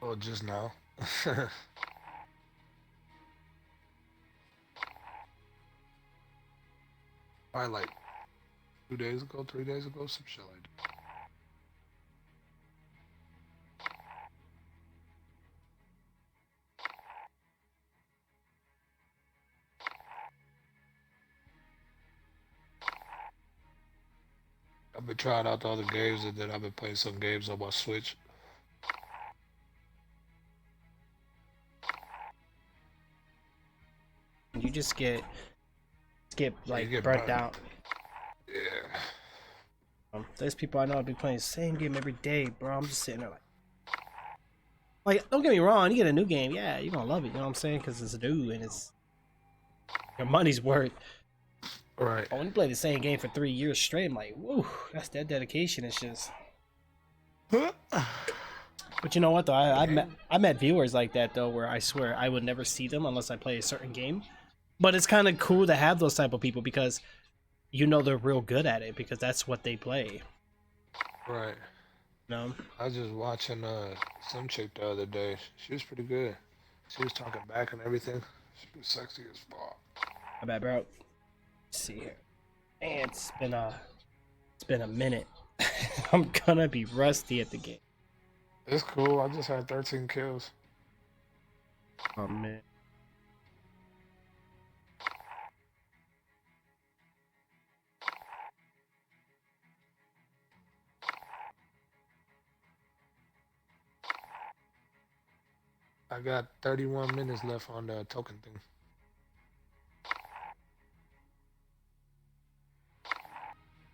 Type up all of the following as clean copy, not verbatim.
Oh, just now. Probably like 2 days ago, 3 days ago, some shit like that. I've been trying out the other games, and then I've been playing some games on my Switch. You just get Yeah, you like get burnt burned. out. Yeah. There's people I know be playing the same game every day, bro. I'm just sitting there like don't get me wrong, you get a new game, yeah, you're gonna love it. You know what I'm saying? Because it's new and it's your money's worth. Right. But when you play the same game for 3 years straight, I'm like, whoa, that's that dedication. It's just. But you know what though? I met viewers like that though, where I swear I would never see them unless I play a certain game. But it's kind of cool to have those type of people because you know they're real good at it because that's what they play. Right. You know? I was just watching some chick the other day. She was pretty good. She was talking back and everything. She was sexy as fuck. I bet, bro. Let's see here. Man, it's been a minute. I'm gonna be rusty at the game. It's cool. I just had 13 kills. Oh man. I got 31 minutes left on the token thing.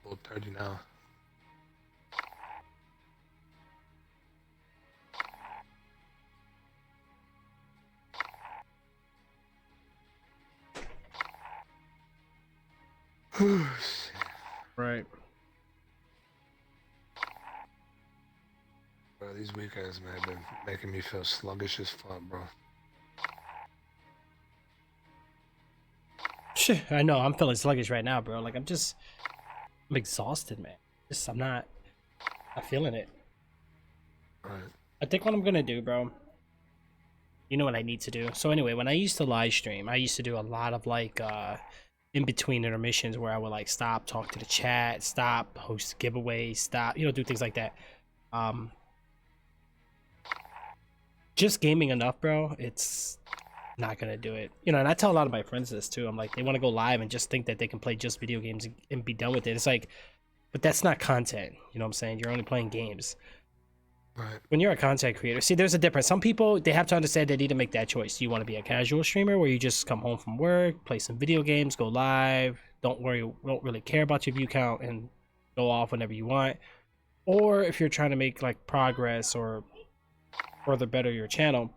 Well, 30 now. Right. Bro, these weekends, man, been making me feel sluggish as fuck, bro. Shit, I know. I'm feeling sluggish right now, bro. Like I'm exhausted, man. I'm not feeling it. Right. I think what I'm gonna do, bro. You know what I need to do. So anyway, when I used to live stream, I used to do a lot of like in between intermissions where I would like stop, talk to the chat, stop, host giveaways, stop, do things like that. Um just gaming enough, bro. It's not gonna do it. And I tell a lot of my friends this too. I'm like, they want to go live and just think that they can play just video games and be done with it. It's like, but that's not content. You know what I'm saying? You're only playing games. Right. When you're a content creator, see, there's a difference. Some people, they have to understand they need to make that choice. Do you want to be a casual streamer where you just come home from work, play some video games, go live, don't really care about your view count and go off whenever you want? Or if you're trying to make like progress or further better your channel,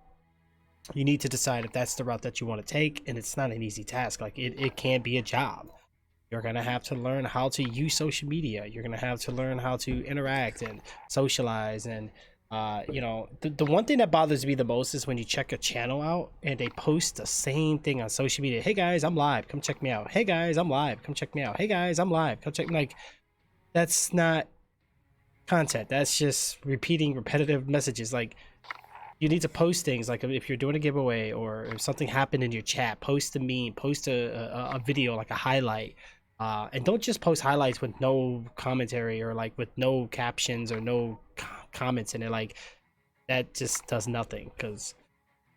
you need to decide if that's the route that you want to take. And it's not an easy task. Like it can be a job. You're going to have to learn how to use social media. You're going to have to learn how to interact and socialize. And, the one thing that bothers me the most is when you check a channel out and they post the same thing on social media. Hey guys, I'm live. Come check me out. Hey guys, I'm live. Come check me out. Hey guys, I'm live. Come check me. Like, that's not content. That's just repeating repetitive messages. Like, you need to post things like if you're doing a giveaway or if something happened in your chat, post a meme, post a video, like a highlight. And don't just post highlights with no commentary or like with no captions or no comments in it. Like that just does nothing because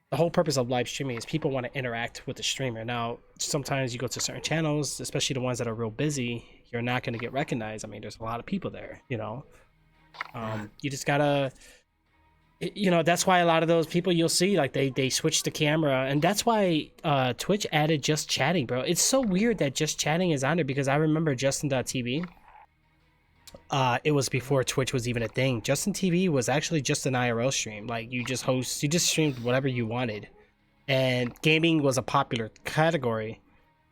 the whole purpose of live streaming is people want to interact with the streamer. Now, sometimes you go to certain channels, especially the ones that are real busy, you're not going to get recognized. I mean, there's a lot of people there, you just gotta, that's why a lot of those people you'll see like they switch the camera, and that's why Twitch added just chatting, bro. It's so weird that just chatting is on there because I remember Justin.tv, it was before Twitch was even a thing. Justin TV was actually just an IRL stream. Like you just streamed whatever you wanted, and gaming was a popular category,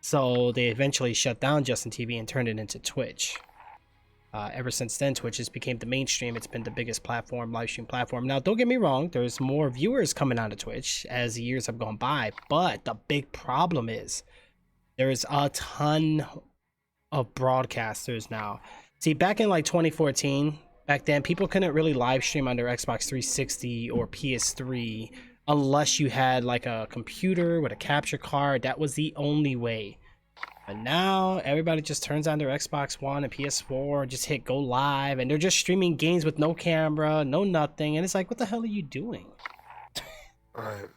so they eventually shut down Justin TV and turned it into Twitch. Ever since then, Twitch has became the mainstream. It's been the biggest platform, live stream platform. Now, don't get me wrong, there's more viewers coming onto Twitch as the years have gone by, but the big problem is there's a ton of broadcasters now. See, back in like 2014, back then people couldn't really live stream on their Xbox 360 or PS3 unless you had like a computer with a capture card. That was the only way. But now everybody just turns on their Xbox One and PS4, just hit go live, and they're just streaming games with no camera, no nothing, and it's like, what the hell are you doing? Right.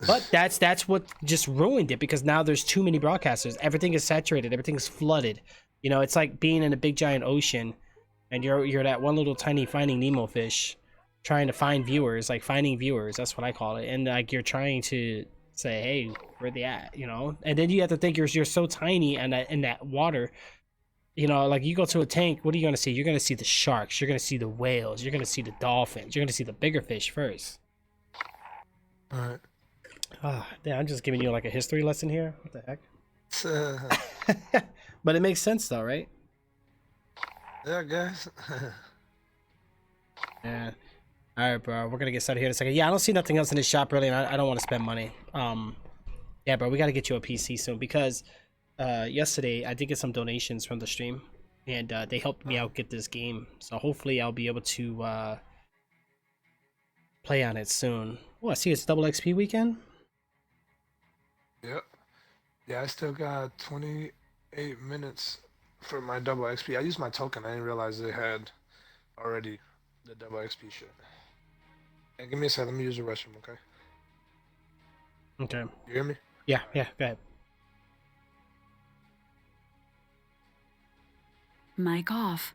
But that's what just ruined it, because now there's too many broadcasters. Everything is saturated, everything is flooded. You know, it's like being in a big giant ocean, and you're that one little tiny Finding Nemo fish, trying to find viewers, like finding viewers. That's what I call it. And like you're trying to say, hey, where they at? You know, and then you have to think you're so tiny, and in that water. You know, like you go to a tank, what are you gonna see? You're gonna see the sharks, you're gonna see the whales, you're gonna see the dolphins, you're gonna see the bigger fish first. All right. Ah, damn, I'm just giving you like a history lesson here. What the Yeah, heck? But it makes sense though, right? guys. Yeah. All right, bro. We're gonna get started here in a second. Yeah, I don't see nothing else in this shop really, and I don't want to spend money. Yeah, bro, we gotta get you a PC soon, because yesterday I did get some donations from the stream, and they helped me out get this game. So hopefully I'll be able to play on it soon. Oh, I see it's double XP weekend. Yep. Yeah, I still got 28 minutes for my double XP. I used my token. I didn't realize they had already the double XP shit. Hey, give me a second. Let me use the restroom, okay? Okay. You hear me? Yeah, yeah, go ahead. Mic off.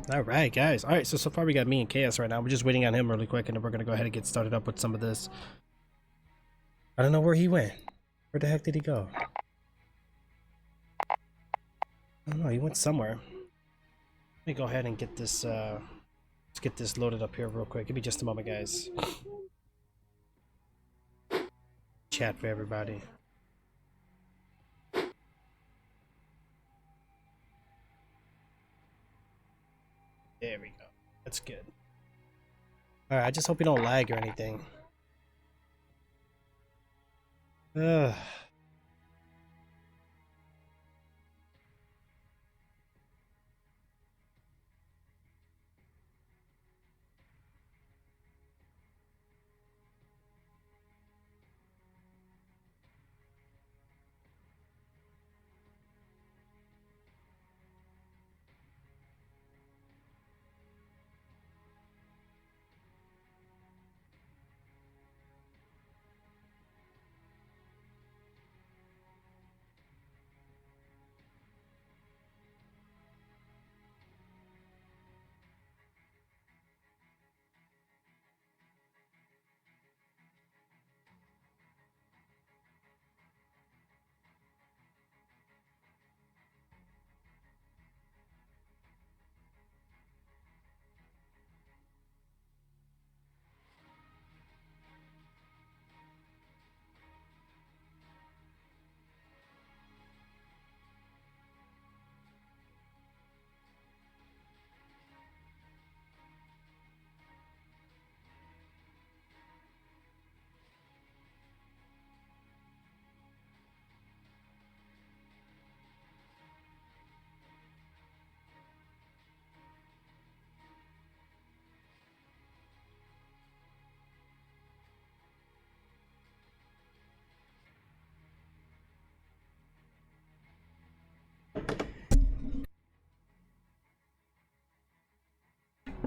All right, guys. All right, so far we got me and Chaos right now. We're just waiting on him really quick, and then we're gonna go ahead and get started up with some of this. I don't know where he went. Where the heck did he go? I don't know. He went somewhere. Let me go ahead and get this. Let's get this loaded up here real quick. Give me just a moment, guys. Chat for everybody. There we go. That's good. All right. I just hope you don't lag or anything. Ugh.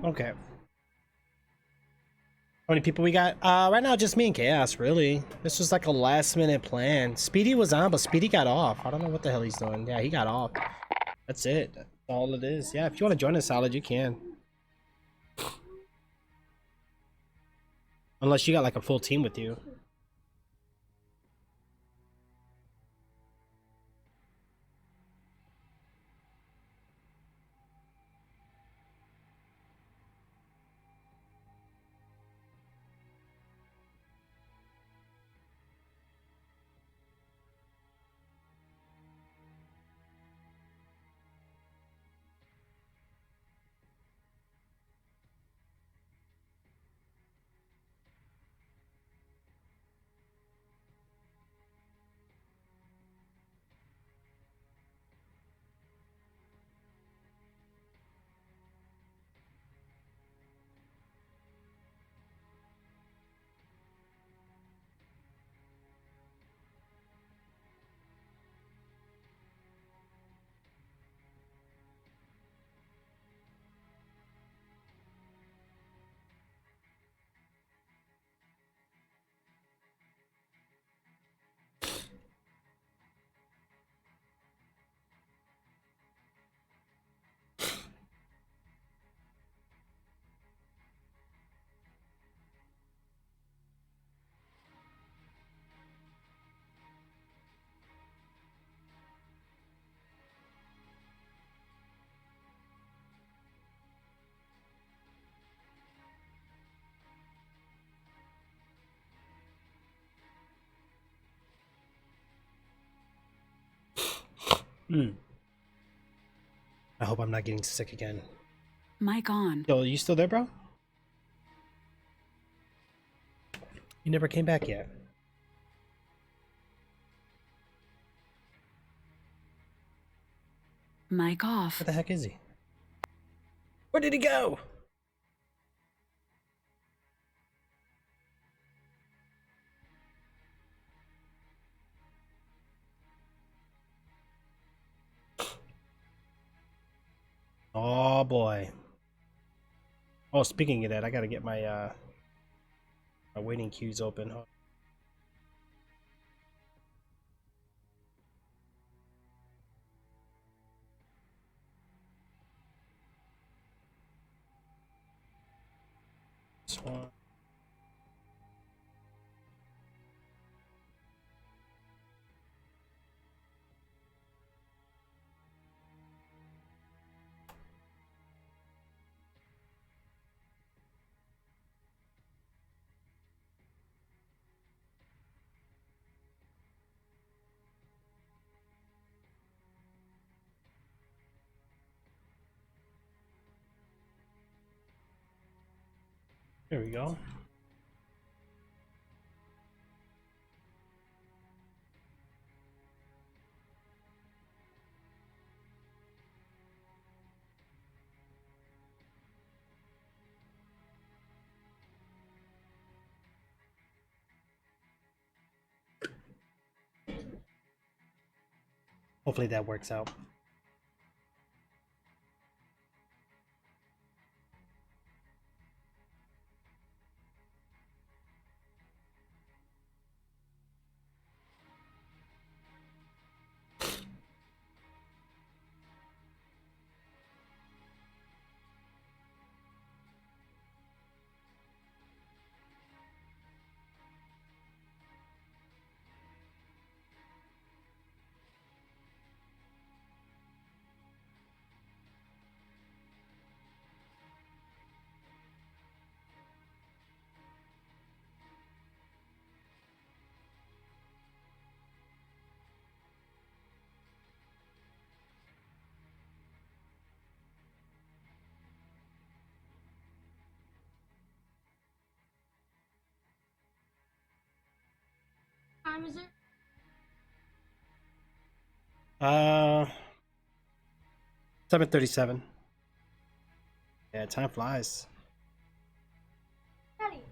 Okay. How many people we got? Right now, just me and Chaos, really. This was like a last minute plan. Speedy was on, but Speedy got off. I don't know what the hell he's doing. Yeah, he got off. That's it. That's all it is. Yeah, if you want to join us, Solid, you can. Unless you got like a full team with you. Hmm. I hope I'm not getting sick again. Mic on. Yo, you still there, bro? You never came back yet. Mic off. Where the heck is he? Where did he go? Oh boy. Oh, speaking of that, I gotta get my my waiting queues open. This one. There we go. Hopefully that works out. Time is it? 7:37. Yeah, time flies. Daddy.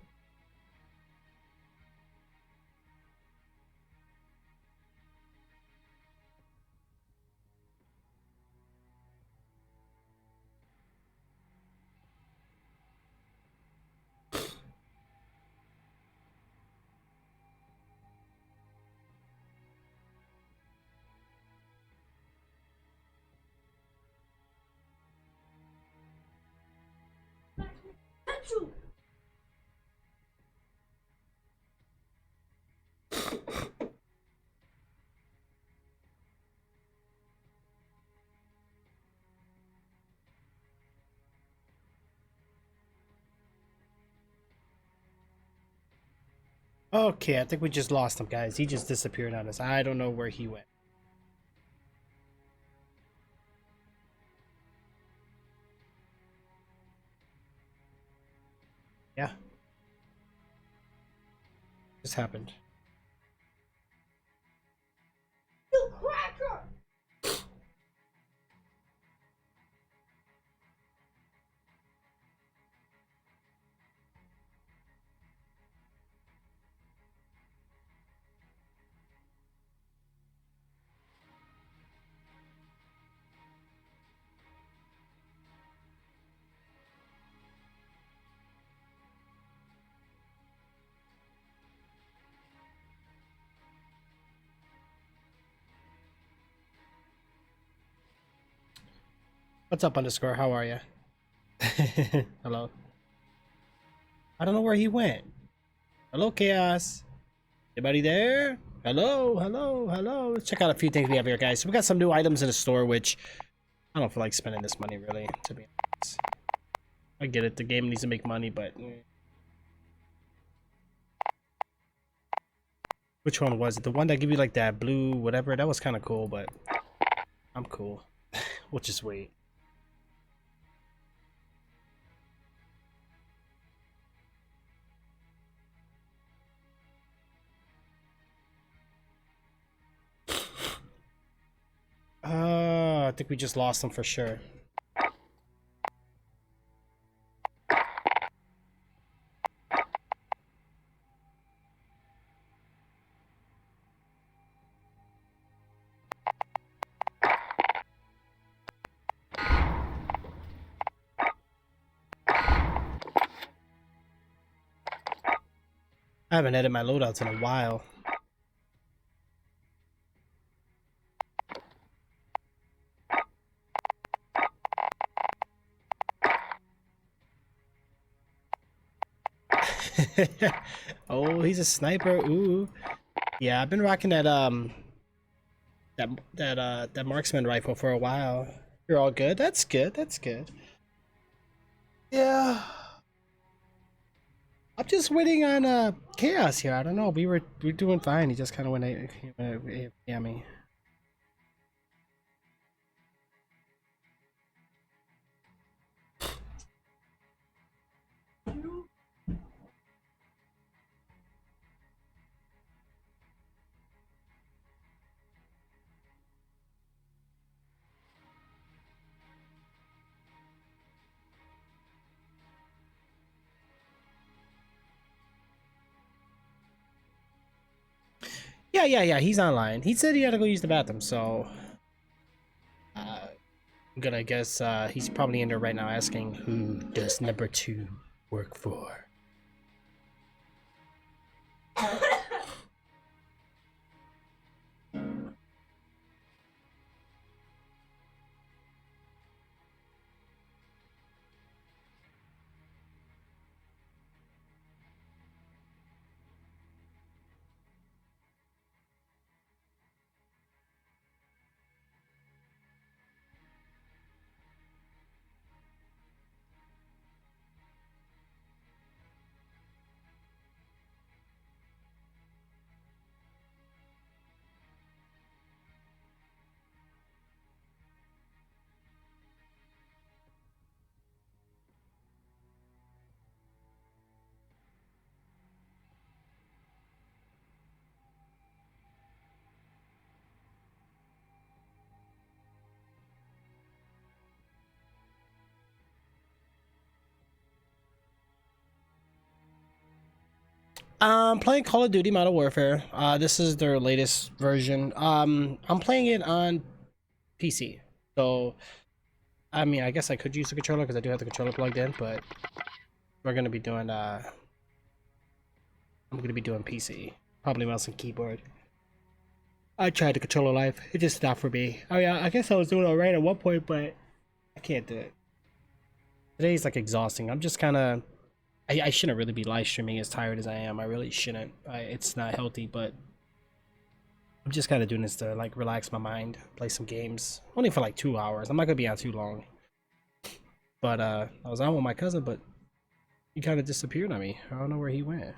Pencil. Okay, I think we just lost him, guys. He just disappeared on us. I don't know where he went. Yeah. Just happened. You cracker. What's up, underscore? How are you? Hello. I don't know where he went. Hello, Chaos. Anybody there? Hello, hello, hello. Let's check out a few things we have here, guys. So we got some new items in the store, which I don't feel like spending this money, really, to be honest. I get it. The game needs to make money, but... Which one was it? The one that give you, like, that blue whatever? That was kind of cool, but... I'm cool. We'll just wait. I think we just lost them for sure. I haven't edited my loadouts in a while. Oh, he's a sniper. Ooh. Yeah, I've been rocking that marksman rifle for a while. You're all good. That's good. That's good. Yeah. I'm just waiting on chaos here. I don't know. We are doing fine. He just kind of went yeah me. Yeah. He's online. He said he had to go use the bathroom, so I'm gonna guess he's probably in there right now asking who does number 2 work for. Playing Call of Duty Modern Warfare. This is their latest version. I'm playing it on PC. So, I mean, I guess I could use the controller because I do have the controller plugged in, but we're gonna be doing I'm gonna be doing PC. Probably mouse and keyboard. I tried the controller live. It just stopped for me. Oh yeah, I guess I was doing alright at one point, but I can't do it. Today's like exhausting. I'm just kind of. I shouldn't really be live streaming as tired as I am. I really shouldn't. It's not healthy, but I'm just kind of doing this to like relax my mind, play some games. Only for like 2 hours. I'm not gonna be on too long. But I was on with my cousin, but he kind of disappeared on me. I don't know where he went.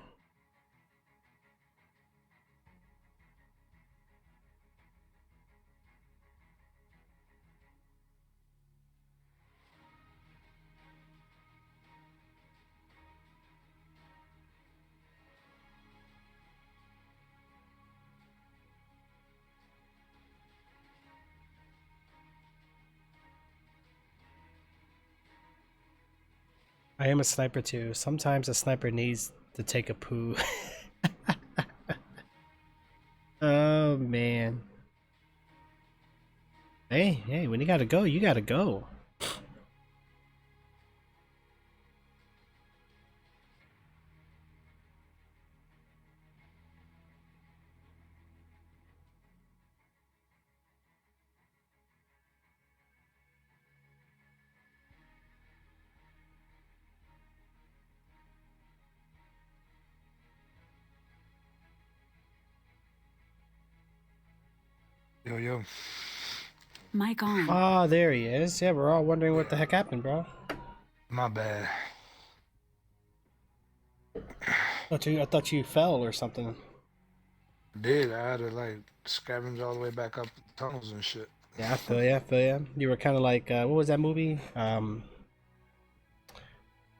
I am a sniper too. Sometimes a sniper needs to take a poo. Oh man. Hey, when you gotta go, you gotta go. Yo. Mic on. Ah, there he is. Yeah, we're all wondering what the heck happened, bro. My bad. I thought you fell or something. Did I had to like scavenge all the way back up the tunnels and shit. Yeah, I feel ya, I feel ya. You were kind of like, what was that movie? It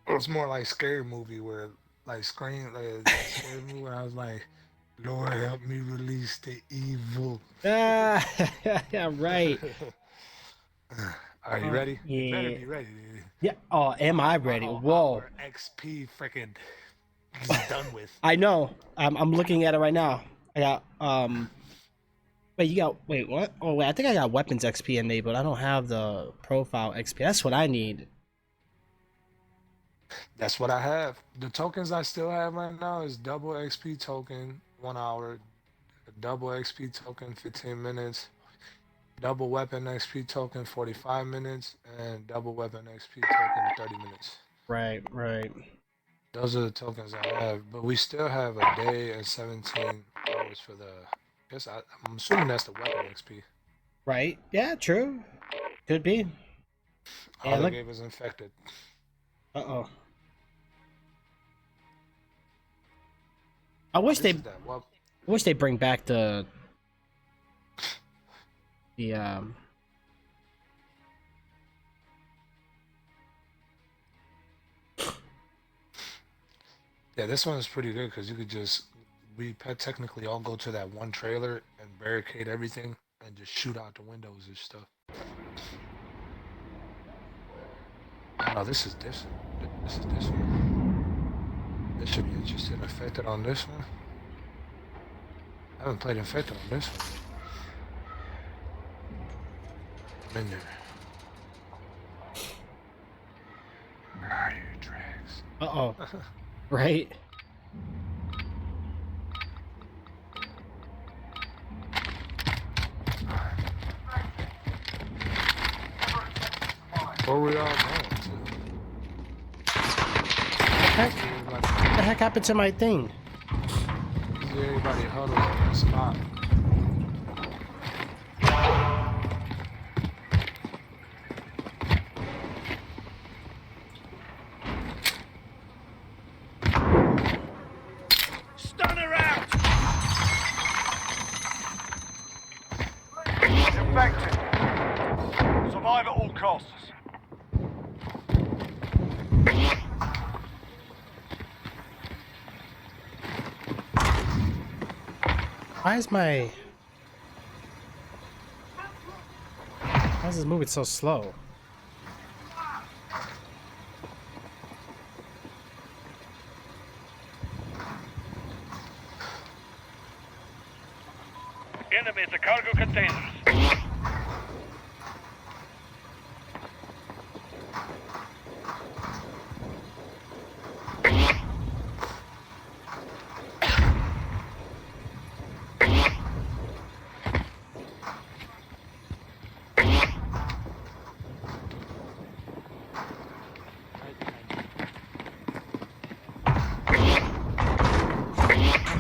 was more like scary movie where like scream like that scary movie where I was like, Lord help me release the evil. Ah, yeah, right. Are you ready? Yeah. You better be ready, dude. Yeah. Oh, am I ready? Whoa. Our XP freaking is done with. I know. I'm looking at it right now. I got Wait, you got wait what? Oh wait, I think I got weapons XP enabled. I don't have the profile XP. That's what I need. That's what I have. The tokens I still have right now is double XP token 1 hour, double XP token 15 minutes, double weapon XP token 45 minutes, and double weapon XP token 30 minutes. Right. Those are the tokens I have, but we still have a day and 17 hours for the. I'm assuming that's the weapon XP. Right? Yeah, true. Could be. All Yeah, they look. gave was infected. Uh-oh. I wish This they is that well. bring back the the Yeah, this one is pretty good because you could just technically all go to that one trailer and barricade everything and just shoot out the windows and stuff. Oh, no, this is different. This is this one. This should be interesting. Infected on this one. I haven't played infected on this one. I'm in there. Where are you, Trax? uh-oh. Right? Where we all going to? What the heck happened to my thing? Is everybody huddled on that spot? Stunner out! Infected. Survive at all costs. Why is my... Why is this moving so slow? Enemy at the cargo containers.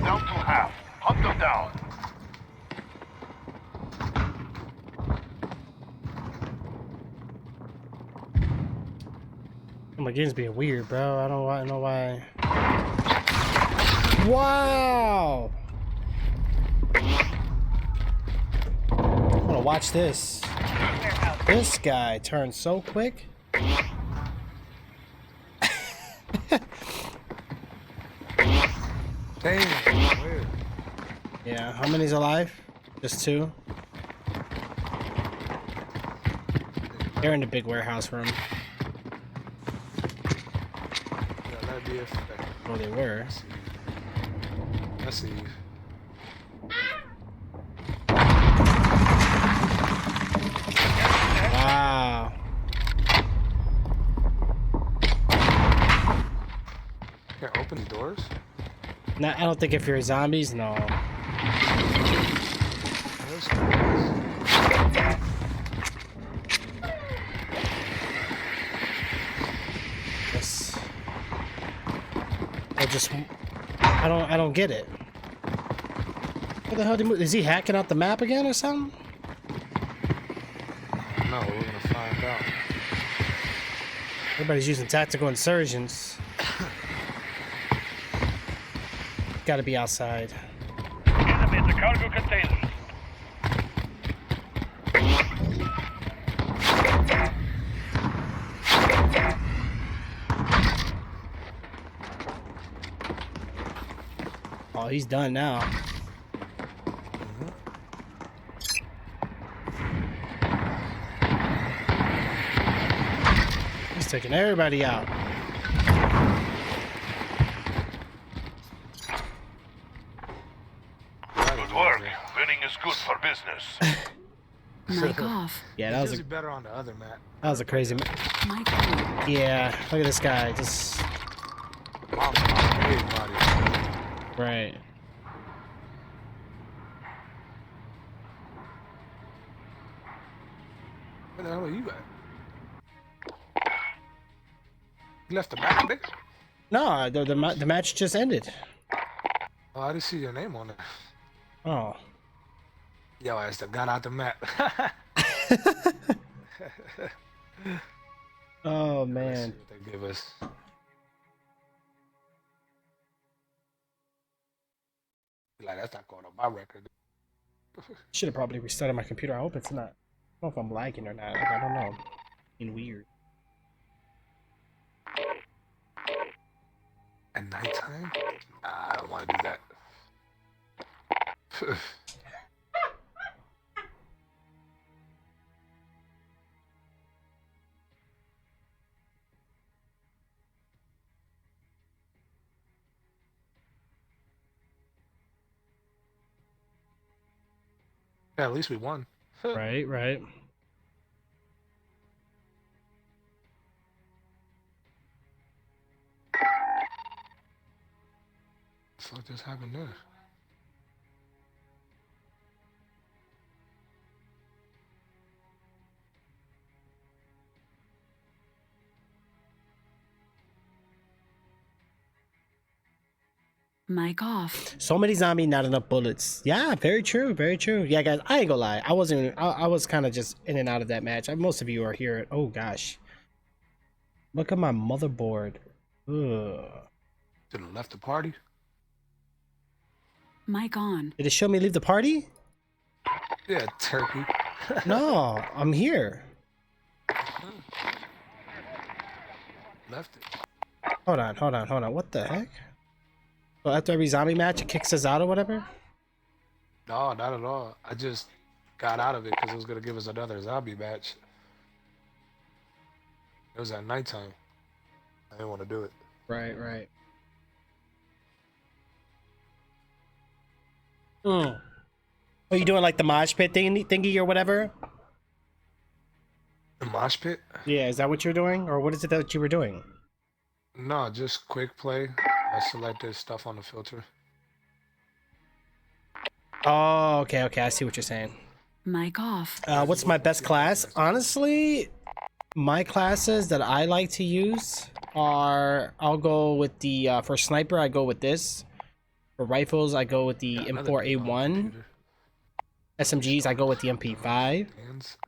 Down to half. Hunt them down. Oh, my game's being weird, bro. I don't know why. Wow! I wanna watch this. This guy turns so quick. Damn, where? Yeah, how many's alive? Just two? They're in the big warehouse room. Yeah, that'd be effective. Oh, they were. Let's see. Wow. Can't open the doors? No, I don't think if you're zombies, no. Those guys. Yes. I just, I don't get it. What the hell did he move? Is he hacking out the map again or something? No, we're gonna find out. Everybody's using tactical insurgents. Gotta be outside. Enemy at the cargo containers. Oh, he's done now. He's taking everybody out. Good work. Winning is good for business. Mic off. Yeah, that It's was usually better on the other map. a crazy. Mic on. Yeah, look at this guy. Just Mom, everybody. right. Where the hell are you at? You left the map, nigga? No, the match just ended. Oh, I didn't see your name on it. Oh. Yo, I just got out the map. Oh Let's see man. what they give us. Like, that's not going on my record. Should have probably restarted my computer. I hope it's not. I don't know if I'm lagging or not. Like, I don't know. Being weird. At nighttime? Nah, I don't want to do that. Yeah, at least we won. Right, right. What the fuck just happened there? Mic off. So many zombie, not enough bullets. Yeah, very true, very true. Yeah, guys, I ain't gonna lie. I wasn't. I was kind of just in and out of that match. Most of you are here. Oh gosh, look at my motherboard. Ugh. Didn't left the party? Mic on. Did it show me leave the party? Yeah, turkey. No, I'm here. Left it. Hold on, hold on, hold on. What the heck? So after every zombie match, it kicks us out or whatever? No, not at all. I just got out of it because it was gonna give us another zombie match. It was at nighttime. I didn't want to do it. Right, right. Hmm. Are you doing like the mosh pit thingy or whatever? The mosh pit? Yeah, is that what you're doing? Or what is it that you were doing? No, just quick play. I selected stuff on the filter. Oh, okay, okay. I see what you're saying. Mic off. What's my best class? Honestly, my classes that I like to use are, I'll go with the, for sniper, I go with this. For rifles, I go with the M4A1. SMGs, I go with the MP5.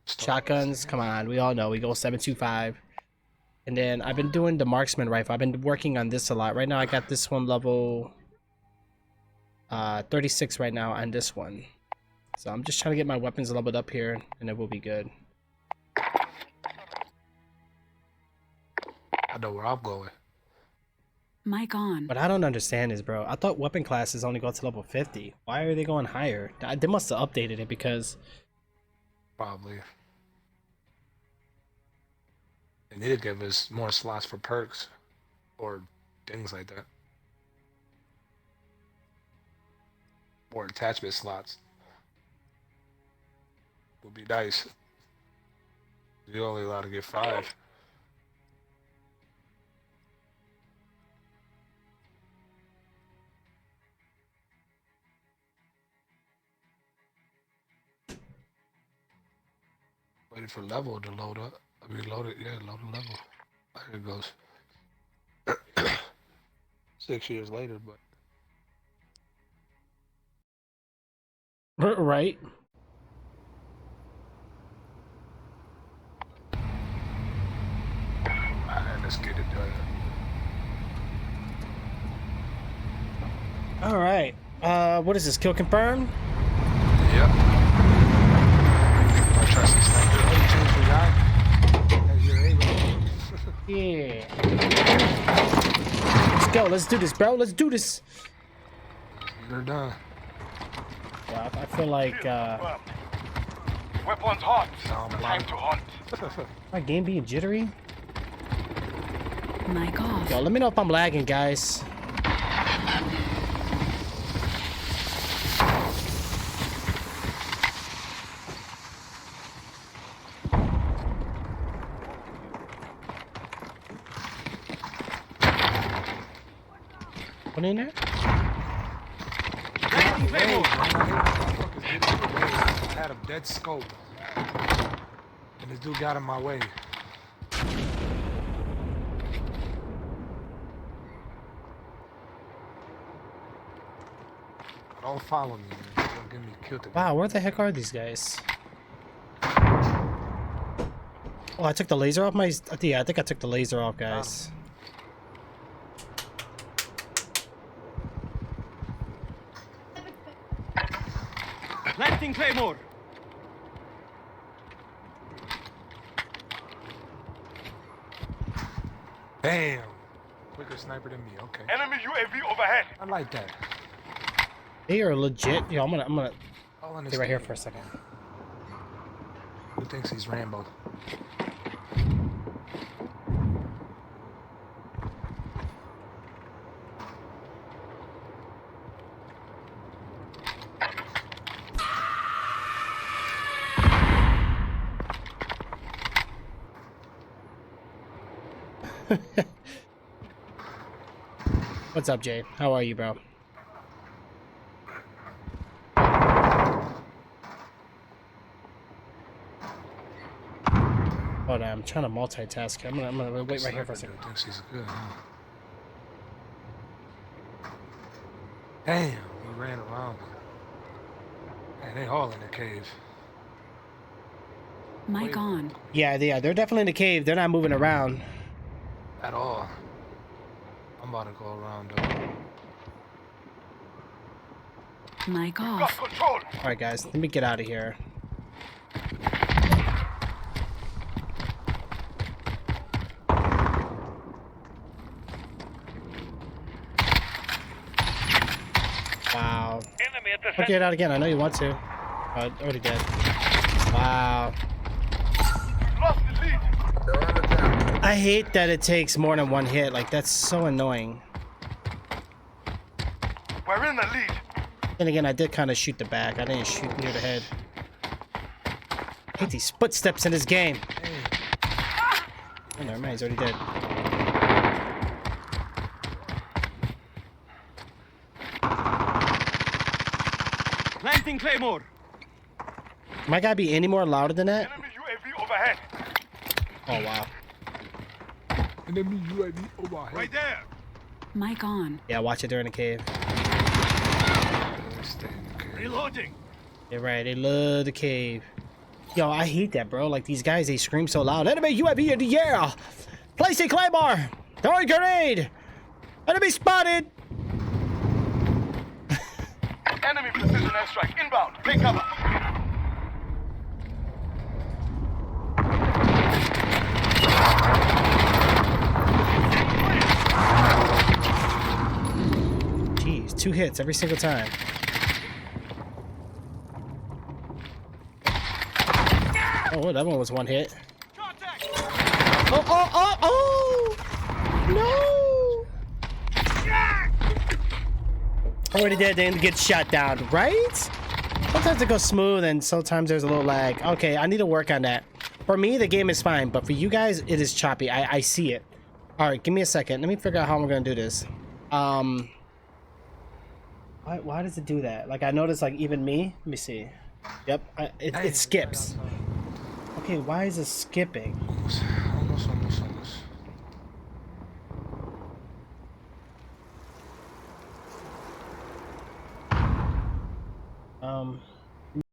Shotguns, come on, we all know, we go 7.25. And then I've been doing the marksman rifle. I've been working on this a lot. Right now, I got this one level 36 right now on this one. So I'm just trying to get my weapons leveled up here, and it will be good. I know where I'm going. Mic on. What I don't understand is, bro, I thought weapon classes only go to level 50. Why are they going higher? They must have updated it because... Probably. They need to give us more slots for perks or things like that. More attachment slots would be nice. You're only allowed to get 5. Waiting for level to load up. I mean, load it. Yeah, load the level. There it goes. 6 years later, but Right? alright, let's get it done. Alright. What is this? Kill confirmed? Yep. I trust this sniper. Oh, you changed the guy? That's your A-roll. Yeah. Let's go. Let's do this, bro. Let's do this. You're done. Yeah, I feel like, Well, weapons hot. Sound Time blind. to hunt. my game being jittery. Mic off. Yo, let me know if I'm lagging, guys. What in there? Hey, man, I had a dead scope. And this dude got in my way. Don't follow me, man. Don't get me killed again. Wow, where the heck are these guys? Oh, I took the laser off my... Yeah, I think I took the laser off, guys. Planting Claymore. Damn. Quicker sniper than me. Okay. Enemy UAV overhead. I like that. They are legit. Yeah, I'm gonna All in this stay right here game. for a second. Who thinks he's Rambo? What's up, Jay? How are you, bro? Hold on, I'm trying to multitask. I'm gonna wait right here for a second. Thinks he's good, huh? Damn, we ran around. Man, they all in the cave. Mic on. Yeah, they're definitely in the cave. They're not moving around. At all. I'm about to go around though. Mic Got off. control. All right, guys, let me get out of here. Wow. Enemy at the I'll get out again. I know you want to. Oh, already dead. Wow. Lost the lead. I hate that it takes more than one hit. Like, that's so annoying. We're in the lead. Then again, I did kind of shoot the back. I didn't shoot near the head. I hate these footsteps in this game. Oh, never mind. He's already dead. Planting Claymore. Might gotta be any more louder than that? Enemy UAV overhead. Oh, wow. Enemy UAV overhead. Right there. Mic on. Yeah, watch it during the cave. Stay in the cave. Reloading. You're right. They love the cave. Yo, I hate that, bro. Like, these guys, they scream so loud. Enemy UAV in the air! Placing Claymore! Throwing grenade! Enemy spotted! Enemy precision airstrike inbound. Take cover. Jeez, 2 hits every single time. Oh, that one was 1 hit. Contact. Oh, oh, oh, oh! No! Already dead, then get shot down, right? Sometimes it goes smooth and sometimes there's a little lag. Okay, I need to work on that. For me, the game is fine, but for you guys, it is choppy. I see it. All right, give me a second. Let me figure out how I'm gonna do this. Why does it do that? Like, I noticed, like, even me. Let me see. Yep, it skips. Okay, why is it skipping? Almost.